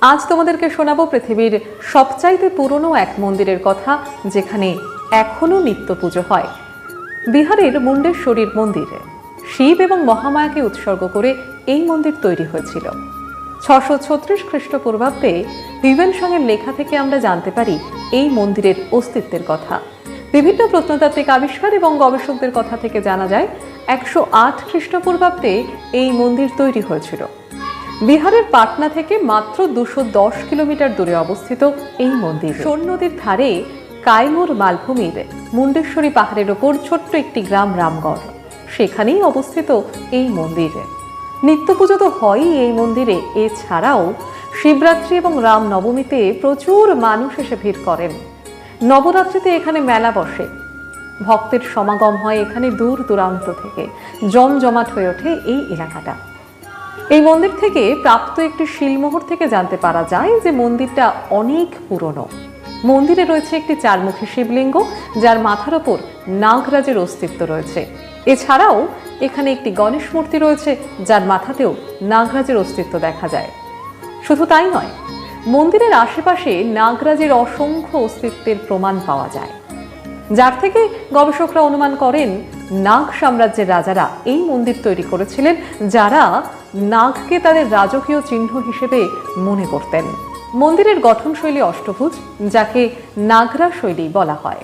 আজ তোমাদেরকে শোনাবো পৃথিবীর সবচাইতে পুরনো এক মন্দিরের কথা, যেখানে এখনো নিত্য পুজো হয়। বিহারের মুন্ডেশ্বরীর মন্দিরে শিব এবং মহামায়াকে উৎসর্গ করে এই মন্দির তৈরি হয়েছিল। 636 খ্রিস্টপূর্বাব্দে হিউয়েনসাংয়ের লেখা থেকে আমরা জানতে পারি এই মন্দিরের অস্তিত্বের কথা। বিভিন্ন প্রত্নতাত্ত্বিক আবিষ্কার এবং গবেষকদের কথা থেকে জানা যায় 108 খ্রিস্টপূর্বাব্দে এই মন্দির তৈরি হয়েছিল। বিহারের পাটনা থেকে মাত্র 210 কিলোমিটার দূরে অবস্থিত এই মন্দির সোন নদীর ধারে কাইমুর মালভূমির মুন্ডেশ্বরী পাহাড়ের ওপর ছোট্ট একটি গ্রাম রামগড়, সেখানেই অবস্থিত এই মন্দির। নিত্য পুজো তো হয়ই এই মন্দিরে, এছাড়াও শিবরাত্রি এবং রাম নবমীতে প্রচুর মানুষ এসে ভিড় করেন। নবরাত্রিতে এখানে মেলা বসে, ভক্তের সমাগম হয় এখানে দূর দূরান্ত থেকে, জমজমাট হয়ে ওঠে এই এলাকাটা। এই মন্দির থেকে প্রাপ্ত একটি শিলমোহর থেকে জানতে পারা যায় যে মন্দিরটা অনেক পুরনো। মন্দিরে রয়েছে একটি চারমুখী শিবলিঙ্গ, যার মাথার ওপর নাগরাজের অস্তিত্ব রয়েছে। এছাড়াও এখানে একটি গণেশ মূর্তি রয়েছে, যার মাথাতেও নাগরাজের অস্তিত্ব দেখা যায়। শুধু তাই নয়, মন্দিরের আশেপাশে নাগরাজের অসংখ্য অস্তিত্বের প্রমাণ পাওয়া যায়, যার থেকে গবেষকরা অনুমান করেন নাগ সাম্রাজ্যের রাজারা এই মন্দির তৈরি করেছিলেন, যারা নাগকে তাদের রাজকীয় চিহ্ন হিসেবে মনে করতেন। মন্দিরের গঠনশৈলী অষ্টভুজ, যাকে নাগরা শৈলী বলা হয়।